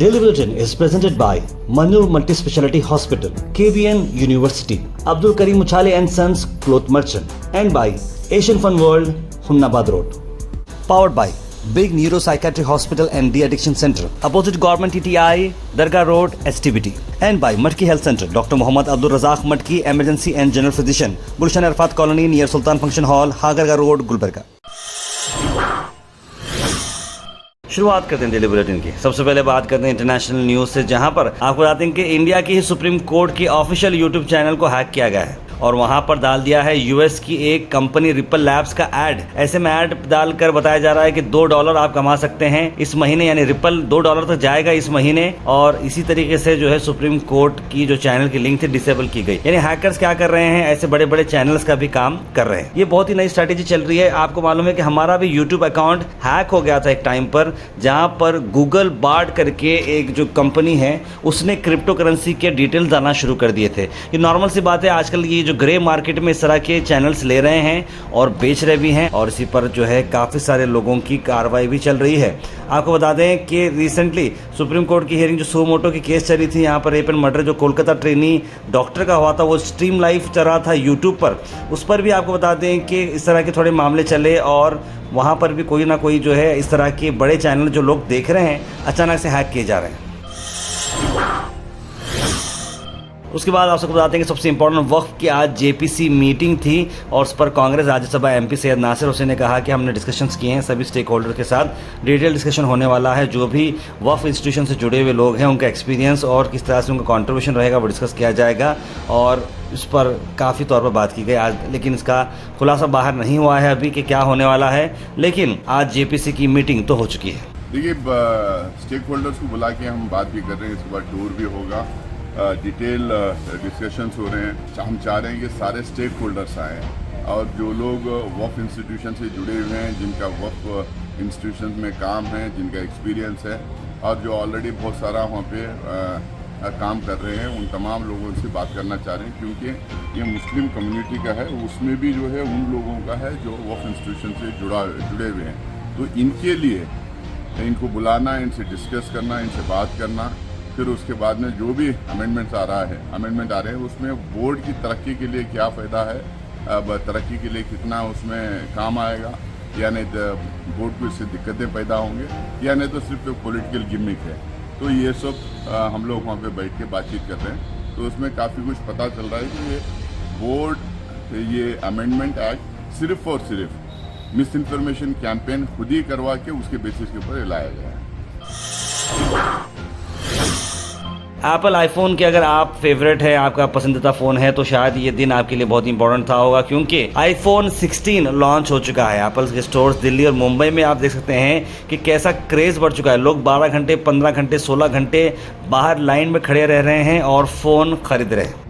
Daily Bulletin is presented by Manur Multi-Speciality Hospital, KBN University, Abdul Karim Uchale and Sons Cloth Merchant, and by Asian Fun World, Hunnabad Road. Powered by Big Neuropsychiatric Hospital and De-Addiction Center, opposite Government TTI, Dargah Road, STBT. And by Matki Health Center, Dr. Muhammad Abdul Razak Matki, Emergency and General Physician, Gulshan Arfat Colony near Sultan Function Hall, Hagarga Road, Gulbarga. शुरुआत करते हैं daily bulletin की। सबसे पहले बात करते हैं international news से, जहां पर आपको बताते हैं कि इंडिया की ही सुप्रीम कोर्ट की ऑफिशियल यूट्यूब चैनल को हैक किया गया है और वहां पर डाल दिया है यूएस की एक कंपनी रिपल लैब्स का ऐड। ऐसे में ऐड डालकर बताया जा रहा है कि $2 आप कमा सकते हैं इस महीने, यानी रिपल $2 तक जाएगा इस महीने। और इसी तरीके से जो है सुप्रीम कोर्ट की जो चैनल की लिंक थी डिसेबल की गई। यानी हैकर्स क्या कर रहे हैं, ऐसे बड़े बड़े चैनल्स का भी काम कर रहे हैं। ये बहुत ही नई स्ट्रैटेजी चल रही है। आपको मालूम है कि हमारा भी यूट्यूब अकाउंट हैक हो गया था एक टाइम पर, जहां पर गूगल बार्ड करके एक जो कंपनी है उसने क्रिप्टो करेंसी के डिटेल्स डालना शुरू कर दिए थे। ये नॉर्मल सी बात है, आजकल ये जो ग्रे मार्केट में इस तरह के चैनल्स ले रहे हैं और बेच रहे भी हैं, और इसी पर जो है काफ़ी सारे लोगों की कार्रवाई भी चल रही है। आपको बता दें कि रिसेंटली सुप्रीम कोर्ट की हियरिंग जो सुमोटो की केस चली थी, यहाँ पर रेप एंड मर्डर जो कोलकाता ट्रेनी डॉक्टर का हुआ था, वो स्ट्रीम लाइव चल रहा था यूट्यूब पर। उस पर भी आपको बता दें कि इस तरह के थोड़े मामले चले और वहाँ पर भी कोई ना कोई जो है इस तरह के बड़े चैनल जो लोग देख रहे हैं अचानक से हैक किए जा रहे हैं। उसके बाद आप सबको बताते हैं कि सबसे इंपॉर्टेंट वक्फ की आज जेपीसी मीटिंग थी और उस पर कांग्रेस राज्यसभा एमपी सैयद नासिर हुसैन ने कहा कि हमने डिस्कशंस किए हैं सभी स्टेक होल्डर के साथ, डिटेल डिस्कशन होने वाला है। जो भी वक्फ इंस्टीट्यूशन से जुड़े हुए लोग हैं उनका एक्सपीरियंस और किस तरह से उनका कॉन्ट्रीब्यूशन रहेगा वो डिस्कस किया जाएगा और इस पर काफ़ी तौर पर बात की गई आज। लेकिन इसका खुलासा बाहर नहीं हुआ है अभी कि क्या होने वाला है, लेकिन आज जेपीसी की मीटिंग तो हो चुकी है। देखिए, स्टेक होल्डर्स को बुला के हम बात भी कर रहे हैं, इसके बाद टूर भी होगा, डिटेल डिस्कशंस हो रहे हैं। हम चाह रहे हैं कि सारे स्टेक होल्डर्स आएँ और जो लोग वक्फ इंस्टीट्यूशन से जुड़े हुए हैं, जिनका वक्फ इंस्टीट्यूशन में काम है, जिनका एक्सपीरियंस है और जो ऑलरेडी बहुत सारा वहाँ पे काम कर रहे हैं, उन तमाम लोगों से बात करना चाह रहे हैं, क्योंकि ये मुस्लिम कम्युनिटी का है, उसमें भी जो है उन लोगों का है जो वक्फ इंस्टीट्यूशन से जुड़े हुए हैं। तो इनके लिए इनको बुलाना, इनसे डिस्कस करना, इनसे बात करना, फिर उसके बाद में जो भी अमेंडमेंट आ रहे हैं उसमें बोर्ड की तरक्की के लिए क्या फ़ायदा है, अब तरक्की के लिए कितना उसमें काम आएगा, या नहीं तो बोर्ड को इससे दिक्कतें पैदा होंगे, या नहीं तो सिर्फ एक पॉलिटिकल गिमिक है। तो ये सब हम लोग वहाँ पे बैठ के बातचीत कर रहे हैं, तो उसमें काफ़ी कुछ पता चल रहा है कि ये बोर्ड ये अमेंडमेंट एक्ट सिर्फ और सिर्फ मिस इन्फॉर्मेशन कैंपेन खुद ही करवा के उसके बेसिस के ऊपर लाया गया है। एप्पल आईफोन के अगर आप फेवरेट है, आपका पसंदीदा फ़ोन है, तो शायद ये दिन आपके लिए बहुत इंपॉर्टेंट था होगा, क्योंकि आईफोन 16 लॉन्च हो चुका है। एप्पल के स्टोर्स दिल्ली और मुंबई में आप देख सकते हैं कि कैसा क्रेज़ बढ़ चुका है। लोग 12 घंटे, 15 घंटे, 16 घंटे बाहर लाइन में खड़े रह रहे हैं और फ़ोन खरीद रहे हैं।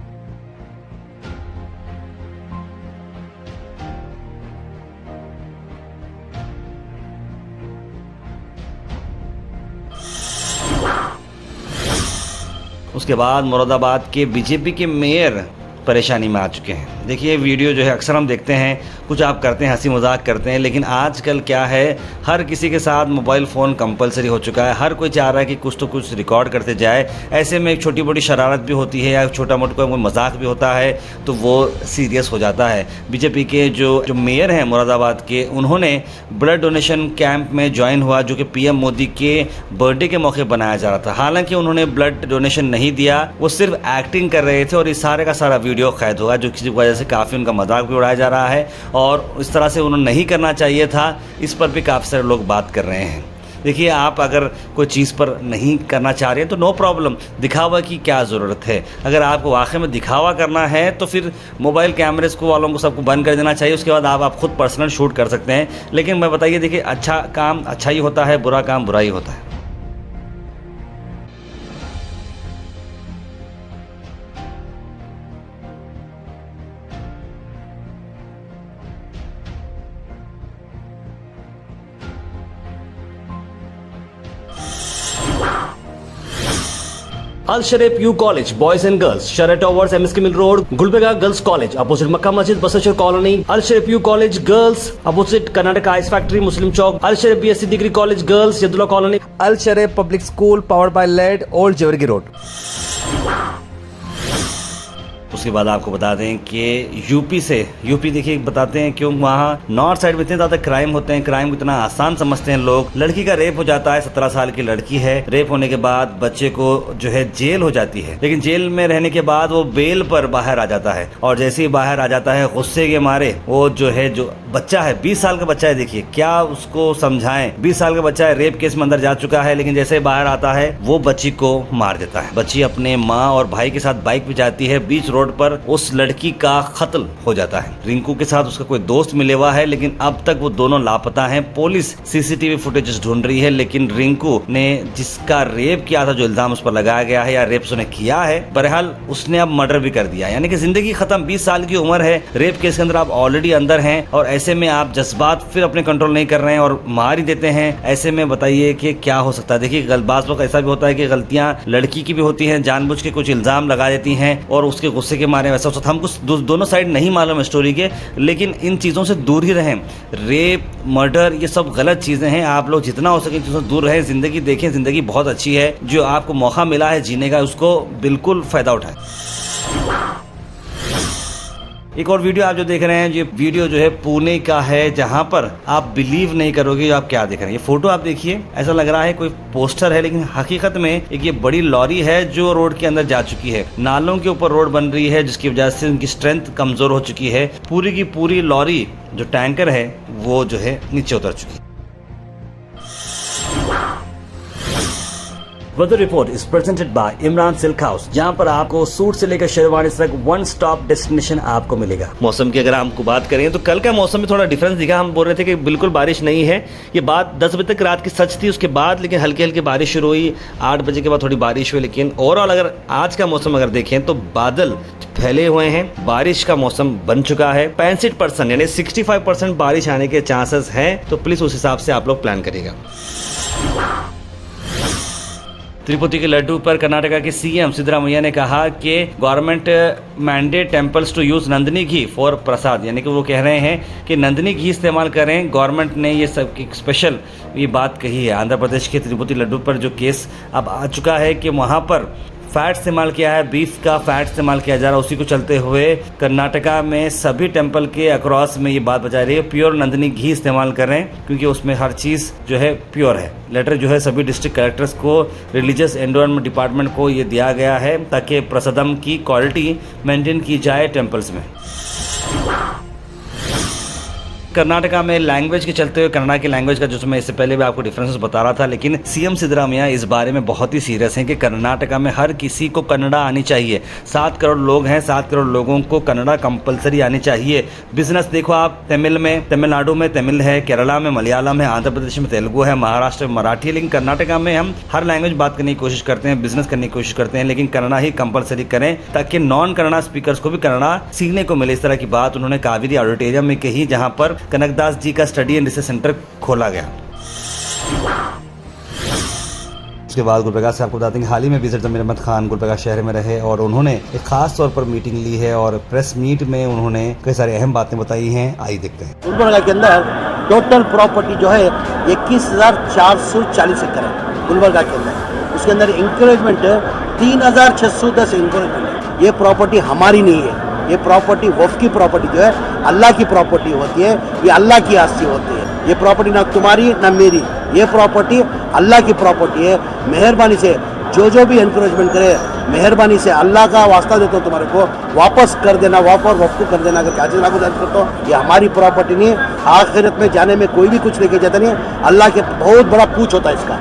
उसके बाद मुरादाबाद के बीजेपी के मेयर परेशानी में आ चुके हैं। देखिए वीडियो जो है अक्सर हम देखते हैं, कुछ आप करते हैं, हंसी मजाक करते हैं, लेकिन आजकल क्या है, हर किसी के साथ मोबाइल फ़ोन कंपलसरी हो चुका है। हर कोई चाह रहा है कि कुछ तो कुछ रिकॉर्ड करते जाए। ऐसे में एक छोटी मोटी शरारत भी होती है या छोटा मोटा कोई मजाक भी होता है तो वो सीरियस हो जाता है। बीजेपी के जो मेयर हैं मुरादाबाद के, उन्होंने ब्लड डोनेशन कैंप में ज्वाइन हुआ जो कि पीएम मोदी के बर्थडे के मौके बनाया जा रहा था। हालांकि उन्होंने ब्लड डोनेशन नहीं दिया, वो सिर्फ एक्टिंग कर रहे थे और इस सारे का सारा वीडियो कैद हुआ, जो किसी वजह से काफ़ी उनका मजाक भी उड़ाया जा रहा है और इस तरह से उन्होंने नहीं करना चाहिए था। इस पर भी काफ़ी सारे लोग बात कर रहे हैं। देखिए, आप अगर कोई चीज़ पर नहीं करना चाह रहे हैं तो नो प्रॉब्लम, दिखावा की क्या ज़रूरत है। अगर आपको वाकई में दिखावा करना है तो फिर मोबाइल कैमरेज को वालों को सबको बंद कर देना चाहिए। उसके बाद आप खुद पर्सनल शूट कर सकते हैं। लेकिन मैं बताइए, देखिए, अच्छा काम अच्छा ही होता है, बुरा काम बुरा ही होता है। Al Sharif U college boys and girls, Sharah towers, MSK mill road, Gulbarga girls college opposite Makka Masjid, Basaveshwar colony, Al Sharif U college girls opposite Karnataka ice factory, Muslim Chowk, Al Sharif BSc degree college girls, Yadulla colony, Al Sharif public school powered by led, old Jevargi road. उसके बाद आपको बता दें कि UP देखिए बताते हैं क्यों वहाँ नॉर्थ साइड में इतने ज्यादा क्राइम होते हैं, क्राइम को इतना आसान समझते हैं लोग। लड़की का रेप हो जाता है, 17 साल की लड़की है, रेप होने के बाद बच्चे को जो है जेल हो जाती है, लेकिन जेल में रहने के बाद वो बेल पर बाहर आ जाता है और जैसे ही बाहर आ जाता है गुस्से के मारे वो जो बच्चा है, 20 साल का बच्चा है, देखिए क्या उसको समझाएं, 20 साल का बच्चा है, रेप केस में अंदर जा चुका है, लेकिन जैसे बाहर आता है वो बच्ची को मार देता है। बच्ची अपने माँ और भाई के साथ बाइक पे जाती है, बीच रोड पर उस लड़की का कत्ल हो जाता है। रिंकू के साथ उसका कोई दोस्त मिले हुआ है, लेकिन अब तक वो दोनों लापता हैं। पुलिस CCTV फुटेजेस ढूंढ रही है, लेकिन रिंकू ने जिसका रेप किया था, जो इल्जाम उस पर लगाया गया है या रेप उसने किया है, बहरहाल उसने अब मर्डर भी कर दिया, यानी कि जिंदगी खत्म। 20 साल की उम्र है, रेप केस के अंदर आप ऑलरेडी अंदर हैं और ऐसे में आप जज्बात फिर अपने कंट्रोल नहीं कर रहे हैं और मार ही देते हैं। ऐसे में बताइए कि क्या हो सकता है। देखिए बात लोग ऐसा भी होता है कि गलतियां लड़की की भी होती हैं, जानबूझ के कुछ इल्जाम लगा देती हैं और उसके गुस्से के मारे वैसा होता। हमको दोनों साइड नहीं मालूम स्टोरी के, लेकिन इन चीज़ों से दूर ही रहें। रेप, मर्डर, ये सब गलत चीज़ें हैं। आप लोग जितना हो सके इन चीज़ों से दूर रहें। ज़िंदगी देखें, ज़िंदगी बहुत अच्छी है, जो आपको मौका मिला है जीने का उसको बिल्कुल फ़ायदा उठाएं। एक और वीडियो आप जो देख रहे हैं, ये वीडियो जो है पुणे का है, जहां पर आप बिलीव नहीं करोगे आप क्या देख रहे हैं। ये फोटो आप देखिए, ऐसा लग रहा है कोई पोस्टर है, लेकिन हकीकत में एक ये बड़ी लॉरी है जो रोड के अंदर जा चुकी है। नालों के ऊपर रोड बन रही है, जिसकी वजह से उनकी स्ट्रेंथ कमजोर हो चुकी है। पूरी की पूरी लॉरी जो टैंकर है वो जो है नीचे उतर चुकी है। Weather report is presented by Imran silk house, जहां पर आपको सूट से लेकर शेरवानी तक वन स्टॉप डेस्टिनेशन आपको मिलेगा। मौसम की अगर हमको बात करें तो कल का मौसम में थोड़ा डिफरेंस दिखा। हम बोल रहे थे कि बिल्कुल बारिश नहीं है, ये बात 10 बजे तक रात की सच थी। उसके बाद लेकिन हल्की हल्की बारिश शुरू हुई, 8 बजे के बाद थोड़ी बारिश हुई। लेकिन ओवरऑल अगर आज का मौसम अगर देखें तो बादल फैले हुए हैं, बारिश का मौसम बन चुका है। 65% यानी 65% बारिश आने के चांसेस हैं, तो प्लीज उस हिसाब से आप लोग प्लान करिएगा। तिरुपति के लड्डू पर कर्नाटका के CM सिद्धरामैया ने कहा कि government mandate temples to use Nandini ghee for prasad, यानी कि वो कह रहे हैं कि नंदिनी घी इस्तेमाल करें। गवर्नमेंट ने ये सब एक स्पेशल ये बात कही है। आंध्र प्रदेश के तिरुपति लड्डू पर जो केस अब आ चुका है कि वहाँ पर फैट इस्तेमाल किया है, बीफ का फैट इस्तेमाल किया जा रहा है, उसी को चलते हुए कर्नाटका में सभी टेंपल के अक्रॉस में ये बात बता रही है प्योर नंदिनी घी इस्तेमाल करें, क्योंकि उसमें हर चीज़ जो है प्योर है। लेटर जो है सभी डिस्ट्रिक्ट कलेक्टर्स को, रिलीजियस एनवायरनमेंट डिपार्टमेंट को ये दिया गया है ताकि प्रसादम की क्वालिटी मेंटेन की जाए टेम्पल्स में। कर्नाटका में लैंग्वेज के चलते हुए कन्नड़ा की लैंग्वेज का जो मैं इससे पहले भी आपको डिफरेंसेस बता रहा था, लेकिन CM सिद्धरामैया इस बारे में बहुत ही सीरियस हैं कि कर्नाटका में हर किसी को कन्नड़ा आनी चाहिए। 7 करोड़ लोग हैं, 7 करोड़ लोगों को कन्नड़ा कंपलसरी आनी चाहिए। बिजनेस देखो आप, तमिल में तमिलनाडु में तमिल है, केरला में मलयालम है, आंध्र प्रदेश में तेलुगु है, महाराष्ट्र में मराठी है, लेकिन कर्नाटका में हम हर लैंग्वेज बात करने की कोशिश करते हैं, बिजनेस करने की कोशिश करते हैं, लेकिन कन्नड़ा ही कंपलसरी करें ताकि नॉन कन्नड़ा स्पीकर्स को भी कन्नड़ा सीखने को मिले। इस तरह की बात उन्होंने कावेरी ऑडिटोरियम में कही, जहां पर कनकदास जी का स्टडी एंड रिसर्च सेंटर खोला गया। उसके बाद गुलबर्गा से आपको बताते हैं कि हाल ही में विजिट जमीर अहमद खान गुलबर्गा शहर में रहे और उन्होंने एक खास तौर पर मीटिंग ली है और प्रेस मीट में उन्होंने कई सारी अहम बातें बताई हैं। आइए देखते हैं। गुलबर्गा के अंदर टोटल प्रॉपर्टी जो है 21,440 एकड़ है गुलबर्गा के अंदर। उसके अंदर इंकरेजमेंट 3,610 इंकरेजमेंट है। ये प्रॉपर्टी हमारी नहीं है, ये प्रॉपर्टी वफ़ की प्रॉपर्टी जो है अल्लाह की प्रॉपर्टी होती है, ये अल्लाह की आस्ती होती है। ये प्रॉपर्टी ना तुम्हारी ना मेरी, ये प्रॉपर्टी अल्लाह की प्रॉपर्टी है। मेहरबानी से जो भी एनकरेजमेंट करे, मेहरबानी से अल्लाह का वास्ता देता हूँ तुम्हारे को, वापस कर देना, वफ़ को कर देना। अगर क्या चीज़ लागू करता हूँ, ये हमारी प्रॉपर्टी नहीं है। आखिरत में जाने में कोई भी कुछ लेके जाता नहीं है, अल्लाह के बहुत बड़ा पूछ होता है इसका।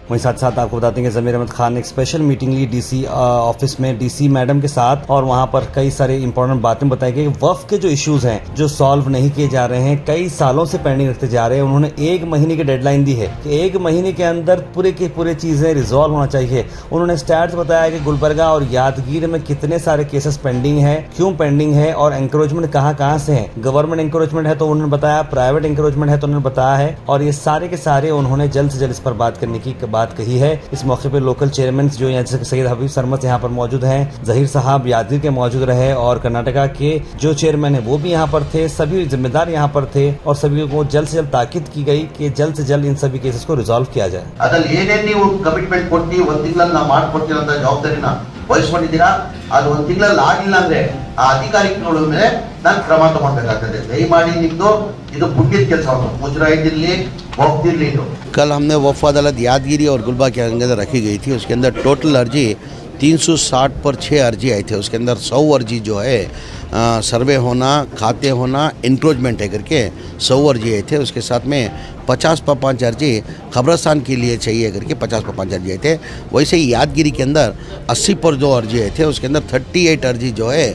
वहीं साथ साथ आपको बताते हैं कि जमीर अहमद खान ने एक स्पेशल मीटिंग ली DC ऑफिस में DC मैडम के साथ, और वहां पर कई सारे इंपॉर्टेंट बातें बताई गई। वक्फ के जो इश्यूज हैं जो सॉल्व नहीं किए जा रहे हैं, कई सालों से पेंडिंग रखते जा रहे हैं, उन्होंने 1 महीने की डेडलाइन दी है कि 1 महीने के अंदर पूरे के पूरे चीजें रिजॉल्व होना चाहिए। उन्होंने स्टैट्स बताया कि गुलबर्गा और यादगीर में कितने सारे केसेस पेंडिंग है, क्यों पेंडिंग है और एंकरोचमेंट कहाँ से है। गवर्नमेंट एंकरोचमेंट है तो उन्होंने बताया, प्राइवेट एंकरोचमेंट है तो उन्होंने बताया है, और ये सारे के सारे उन्होंने जल्द से जल्द इस पर बात करने की बात कही है। इस मौके पर लोकल चेयरमैन जो यहाँ जैसे सैयद हबीब सरमत यहाँ पर मौजूद हैं, जहीर साहब यादगिर के मौजूद रहे और कर्नाटका के जो चेयरमैन है वो भी यहाँ पर थे, सभी जिम्मेदार यहाँ पर थे और सभी को जल्द से जल्द ताकीद की गई कि जल्द से जल्द इन सभी केसेस को रिजॉल्व किया जाए। ಅದ್ರಲ್ಲಿ ಏನೇನು ನೀವು ಕಮಿಟ್ಮೆಂಟ್ ಕೊಟ್ಟು ಒಂದು ತಿಂಗಳಲ್ಲಿ ನಾವು ಮಾಡ್ಕೊಡ್ತೀವಿ ಅಂತ ಜವಾಬ್ದಾರಿನ ವಹಿಸ್ಕೊಂಡಿದ್ದೀರಾ, ಅದು ಒಂದು ತಿಂಗಳಲ್ಲಿ ಆಗಿಲ್ಲ ಅಂದ್ರೆ ಆ ಅಧಿಕಾರಿಗಳ ಮೇಲೆ ನಾನು ಕ್ರಮ ತಗೊಳ್ಬೇಕಾಗ್ತದೆ। ದಯಮಾಡಿ ನಿಮ್ದು ಇದು ಪುಣ್ಯದ ಕೆಲಸ, ಮುಜರಾಯಿದಿರ್ಲಿ ವಕ್ತಿರ್ಲಿ ಇದು। कल हमने वफ़ अदालत यादगिरी और गुलबा के अंदर रखी गई थी। उसके अंदर टोटल अर्जी 360 पर 6 अर्जी आई थी। उसके अंदर 100 अर्जी जो है सर्वे होना, खाते होना, इंक्रोचमेंट है करके 100 अर्जी आए थे। उसके साथ में 50 पर 5 अर्जी खबरस्तान के लिए चाहिए करके 50 पर 5 अर्जी आए थे। वैसे ही यादगिरी के अंदर 80 पर 2 अर्जी आए थे। उसके अंदर 38 अर्जी जो है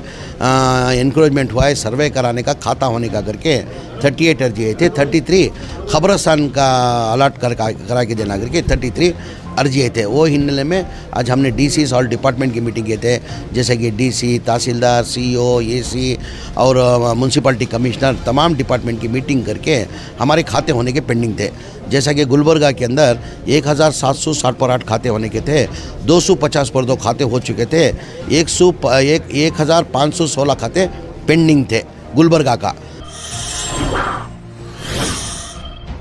इंक्रोचमेंट हुआ है, सर्वे कराने का, खाता होने का करके 38 अर्जी आए थे। 33 खबरस्तान का अलर्ट करा के देना करके 33 अर्जी आए थे। वो हिन्नले में आज हमने डीसी और डिपार्टमेंट की मीटिंग किए थे, जैसे कि डीसी, तहसीलदार, सीईओ, एसी और म्यूनसिपलिटी कमिश्नर, तमाम डिपार्टमेंट की मीटिंग करके हमारे खाते होने के पेंडिंग थे। जैसा कि गुलबर्गा के अंदर 1760 पर 8 खाते होने के थे, 250 पर 2 खाते हो चुके थे, 1516 खाते पेंडिंग थे गुलबर्गा का।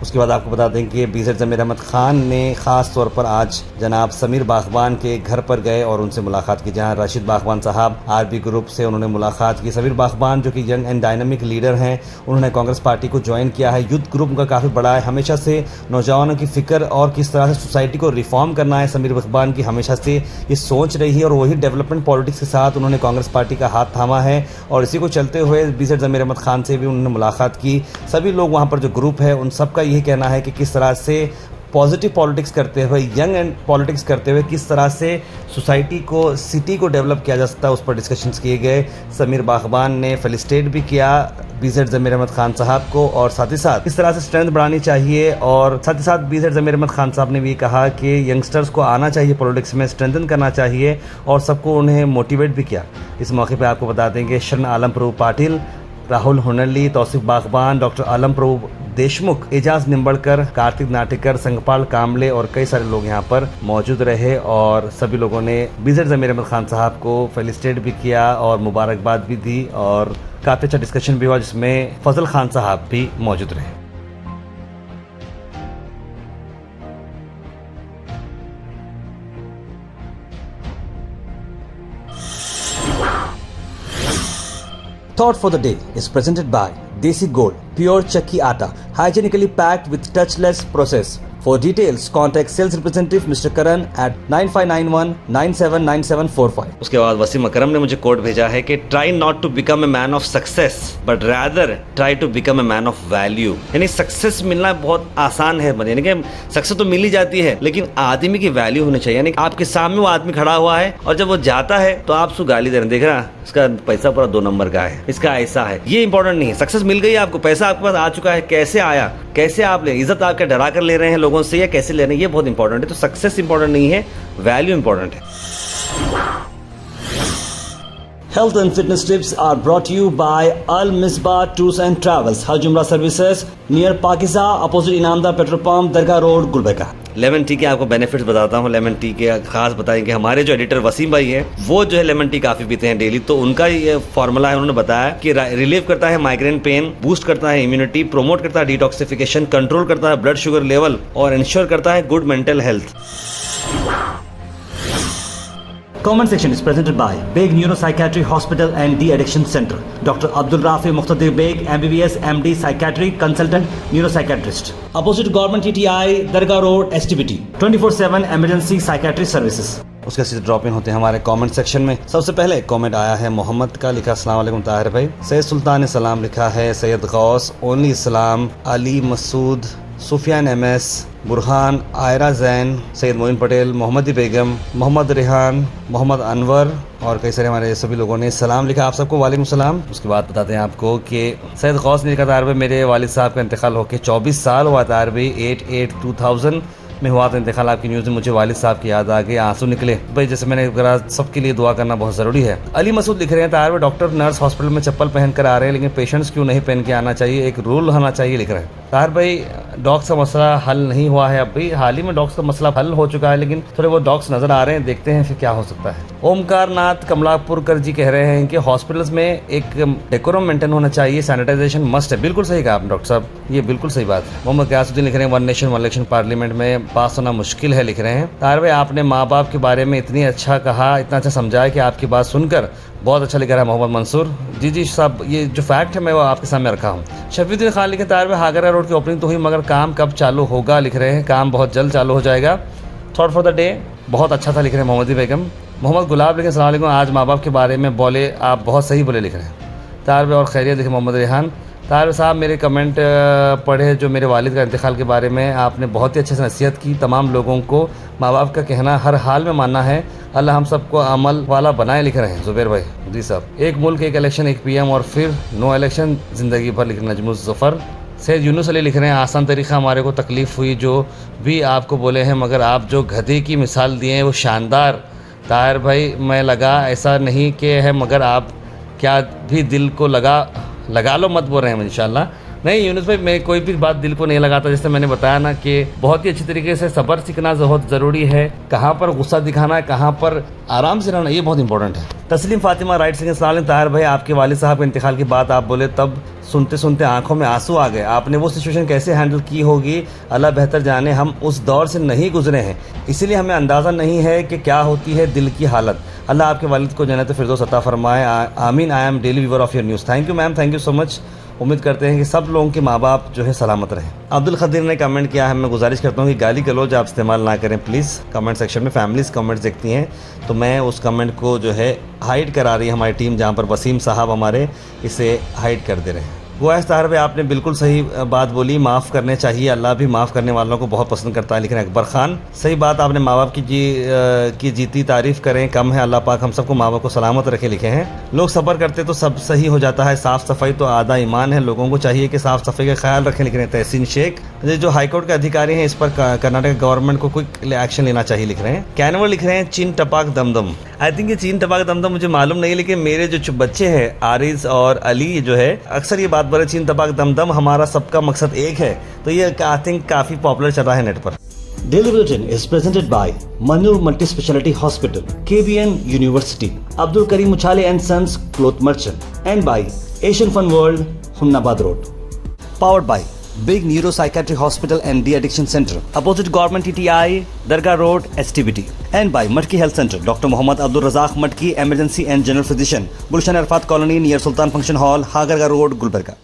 उसके बाद आपको बता दें कि बीजेड जमीर अहमद खान ने ख़ास तौर पर आज जनाब समीर बागबान के घर पर गए और उनसे मुलाकात की, जहां राशिद बागबान साहब आरबी ग्रुप से उन्होंने मुलाकात की। समीर बागबान जो कि यंग एंड डायनामिक लीडर हैं, उन्होंने कांग्रेस पार्टी को ज्वाइन किया है। यूथ ग्रुप उनका काफ़ी बड़ा है, हमेशा से नौजवानों की फ़िक्र और किस तरह से सोसाइटी को रिफॉर्म करना है समीर बागबान की हमेशा से ये सोच रही है और वही डेवलपमेंट पॉलिटिक्स के साथ उन्होंने कांग्रेस पार्टी का हाथ थामा है और इसी को चलते हुए बीजेड जमीर अहमद खान से भी उन्होंने मुलाकात की। सभी लोग वहाँ पर जो ग्रुप है उन सबका यही कहना है कि किस तरह से पॉजिटिव पॉलिटिक्स करते हुए, यंग एंड पॉलिटिक्स करते हुए किस तरह से सोसाइटी को, सिटी को डेवलप किया जा सकता है, उस पर डिस्कशंस किए गए। समीर बागबान ने फेलिसिटेट भी किया बीजेड जमीर अहमद खान साहब को और साथ ही साथ किस तरह से स्ट्रेंथ बढ़ानी चाहिए और साथ ही साथ बीजेड जमीर अहमद खान साहब ने भी कहा कि यंगस्टर्स को आना चाहिए पॉलिटिक्स में, स्ट्रेंथन करना चाहिए और सबको उन्हें मोटिवेट भी किया। इस मौके पर आपको बता दें कि शरण आलम प्रभु पाटिल, राहुल हुनरली, तौसीफ बागबान, डॉक्टर आलम प्रभु देशमुख, एजाज निम्बड़कर, कार्तिक नाटेकर, संगपाल कामले और कई सारे लोग यहाँ पर मौजूद रहे और सभी लोगों ने बीजेड जमीर अहमद खान साहब को फेलिसिटेट भी किया और मुबारकबाद भी दी और काफ़ी अच्छा डिस्कशन भी हुआ जिसमें फजल खान साहब भी मौजूद रहे। Thought for the day is presented by Desi Gold, pure chakki atta, hygienically packed with touchless process. For details, contact sales representative Mr. Karan at 9591979745. उसके बाद वसीम अकरम ने मुझे कोट भेजा है कि try not to become a man of success but rather try to become a man of value. यानी success मिलना बहुत आसान है, यानी कि सक्सेस तो मिल ही जाती है लेकिन आदमी की वैल्यू होनी चाहिए। यानी आपके सामने वो आदमी खड़ा हुआ है और जब वो जाता है तो आप उसको गाली दे रहे हैं, देख रहा इसका पैसा पूरा 2 नंबर का है, इसका ऐसा है। ये इंपॉर्टेंट नहीं है। सक्सेस मिल गई आपको, पैसा आपके पास आ चुका है, कैसे आया, कैसे आप ले, इज्जत आपके डरा कर ले रहे हैं लोगों से या कैसे ले रहे हैं, ये बहुत इंपॉर्टेंट है। तो सक्सेस इंपॉर्टेंट नहीं है, वैल्यू इंपॉर्टेंट है। Health and fitness tips are brought to you by Al Misbah Tours and Travels, Hajj Umrah Services near Pakiza, opposite Inamda Petrol Pump, Dargah Road, Gulbarga। Lemon tea के आपको benefits बताता हूँ। Lemon tea के खास बताएंगे हमारे जो editor Wasim भाई हैं, वो जो है लेमन टी काफ़ी पीते हैं डेली, तो उनका ये फार्मूला है। उन्होंने बताया कि रिलीव करता है माइग्रेन पेन, बूस्ट करता है इम्यूनिटी, प्रोमोट करता है डिटॉक्सिफिकेशन, कंट्रोल करता है ब्लड शुगर लेवल और इंश्योर करता है good mental health. Comment section is presented by Beg Neuropsychiatry Hospital and De-Addiction Center. Dr. Abdul Rafi Muqtadir Beg, MBBS, MD, Psychiatry, Consultant, Neuropsychiatrist. Opposite Government TTI, Dargah Road, STBT. 24/7 Emergency Psychiatry Services. उसके सीधे drop in होते हैं हमारे comment section में। सबसे पहले comment आया है मोहम्मद का, लिखा अस्सलाम वालेकुम ताहिर भाई। सैयद सुल्तान ने सलाम लिखा है, सैयद गौस, ओनली इस्लाम, अली मसूद, सुफियान MS, बुरहान, आयरा जैन, सैयद मोइन पटेल, मोहम्मदी बेगम, मोहम्मद रेहान, मोहम्मद अनवर और कई सारे हमारे सभी लोगों ने सलाम लिखा। आप सबको वालेकुम सलाम। उसके बाद बताते हैं आपको कि सैयद गौस ने लिखा, ताहिर भाई मेरे वालिद साहब का इंतकाल होकर 24 साल हुआ। ताहिर भाई 8/8/2000 में हुआ था इंतकाल। आपकी न्यूज़ में मुझे वालिद साहब की याद आ गई, आंसू निकले भाई। जैसे मैंने कहा, सबके लिए दुआ करना बहुत ज़रूरी है। अली मसूद लिख रहे हैं, ताहिर भाई डॉक्टर नर्स हॉस्पिटल में चप्पल पहन कर आ रहे हैं लेकिन पेशेंट्स क्यों नहीं पहन के आना चाहिए, एक रूल होना चाहिए, लिख रहे हैं। ताहिर भाई डॉग्स का मसला हल नहीं हुआ है, अभी हाल ही में डॉग्स का मसला हल हो चुका है, लेकिन थोड़े बहुत डॉग्स नज़र आ रहे हैं, देखते हैं फिर क्या हो सकता है। ओमकार नाथ कमलापुरकर जी कह रहे हैं कि हॉस्पिटल्स में एक डेकोरम मेंटेन होना चाहिए, सैनिटाइजेशन मस्ट है। बिल्कुल सही कहा आपने डॉक्टर साहब, ये बिल्कुल सही बात है। मोहम्मद गयासुद्दीन लिख रहे हैं one nation one election parliament में पास होना मुश्किल है, लिख रहे हैं। ताहिर भाई आपने माँ बाप के बारे में इतनी अच्छा कहा, इतना अच्छा समझाया कि आपकी बात सुनकर बहुत अच्छा लिख रहा है मोहम्मद मंसूर जी साहब, ये जो फैक्ट है मैं वो आपके सामने रखा हूँ। शफीउद्दीन खान लिखे ताहिर भाई हागरा रोड की ओपनिंग तो हुई मगर काम कब चालू होगा, लिख रहे हैं काम बहुत जल्द चालू हो जाएगा। थॉट फॉर द डे बहुत अच्छा था, लिख रहे हैं मोहम्मदी बेगम। मोहम्मद गुलाब लिखे अस्सलाम वालेकुम, आज माँ बाप के बारे में बोले आप बहुत सही बोले, लिख रहे हैं ताहिर भाई। और खैरियत लिखे मोहम्मद रेहान। ताहिर साहब मेरे कमेंट पढ़े जो मेरे वालिद का इंतकाल के बारे में, आपने बहुत ही अच्छे से नसीहत की। तमाम लोगों को माँ बाप का कहना हर हाल में मानना है, अल्लाह हम सबको अमल वाला बनाए, लिख रहे हैं जुबैर भाई जी साहब। एक मुल्क एक इलेक्शन एक पीएम और फिर नो इलेक्शन ज़िंदगी भर, लिख रहे हैं नजमुज़फ़र। सैयद यूनुस अली लिख रहे हैं आसान तरीक़ा हमारे को तकलीफ़ हुई जो भी आपको बोले हैं, मगर आप जो गधे की मिसाल दिए हैं वो शानदार। ताहिर भाई मैं लगा ऐसा नहीं कि है, मगर आप क्या भी दिल को लगा लो मत बोल रहे हैं इंशाल्लाह। नहीं यूनुस भाई मैं कोई भी बात दिल को नहीं लगाता, जैसे मैंने बताया ना कि बहुत ही अच्छी तरीके से सब्र सीखना बहुत ज़रूरी है, कहाँ पर गुस्सा दिखाना है, कहाँ पर आराम से रहना, ये बहुत इंपॉर्टेंट है। तस्लीम फातिमा राइट से सलाम। ताहिर भाई आपके वालिद साहब के इंतकाल की बात आप बोले तब सुनते सुनते आंखों में आंसू आ गए, आपने वो सिचुएशन कैसे हैंडल की होगी अल्लाह बेहतर जाने, हम उस दौर से नहीं गुजरे हैं इसीलिए हमें अंदाज़ा नहीं है कि क्या होती है दिल की हालत। अल्लाह आपके वालिद को जन्नत फिरदौस अता फरमाए, आमीन। I am daily viewer of your news. Thank you ma'am, thank you so much. उम्मीद करते हैं कि सब लोगों के माँ बाप जो है सलामत रहें। अब्दुल खदीर ने कमेंट किया है, मैं गुजारिश करता हूँ कि गाली गलौज आप इस्तेमाल ना करें प्लीज़। कमेंट सेक्शन में फैमिलीज़ कमेंट्स देखती हैं तो मैं उस कमेंट को जो है हाइड करा रही है हमारी टीम, जहाँ पर वसीम साहब हमारे इसे हाइड कर दे रहे हैं। गुआस ताहिर भाई आपने बिल्कुल सही बात बोली, माफ़ करने चाहिए, अल्लाह भी माफ़ करने वालों को बहुत पसंद करता है, लेकिन अकबर खान सही बात आपने माँ बाप की जीती तारीफ़ करें कम है, अल्लाह पाक हम सबको माँ बाप को सलामत रखे, लिखे हैं। लोग सब्र करते तो सब सही हो जाता है, साफ़ सफाई तो आधा ईमान है, लोगों को चाहिए कि साफ़ सफाई का ख्याल रखें, लिख रहे हैं तहसीन शेख। जो हाईकोर्ट के अधिकारी हैं इस पर कर्नाटक गवर्नमेंट को क्विक एक्शन लेना चाहिए, लिख रहे हैं। कैनवर लिख रहे हैं चीन टपाक दमदम। आई थिंक ये चीन टपाक दमदम मुझे मालूम नहीं, लेकिन मेरे जो बच्चे हैं आरिज और अली जो है अक्सर ये बात बोले चीन टपाक दमदम, हमारा सबका मकसद एक है, तो ये आई थिंक काफ़ी पॉपुलर चल रहा है नेट पर। Daily Bulletin is presented by Manur Multi-Speciality Hospital, KBN University, Abdul Karim Uchale and Sons Cloth Merchant, and by Asian Fun World, Humnabad Road. Powered by Big Neuropsychiatry Hospital and De-Addiction Center, opposite Government TTI, Dargah Road, STBT. And by Matki Health Center, Dr. Mohammad Abdul Razak Matki, Emergency and General Physician, Gulshan Arfat Colony near Sultan Function Hall, Hagarga Road, Gulbarga.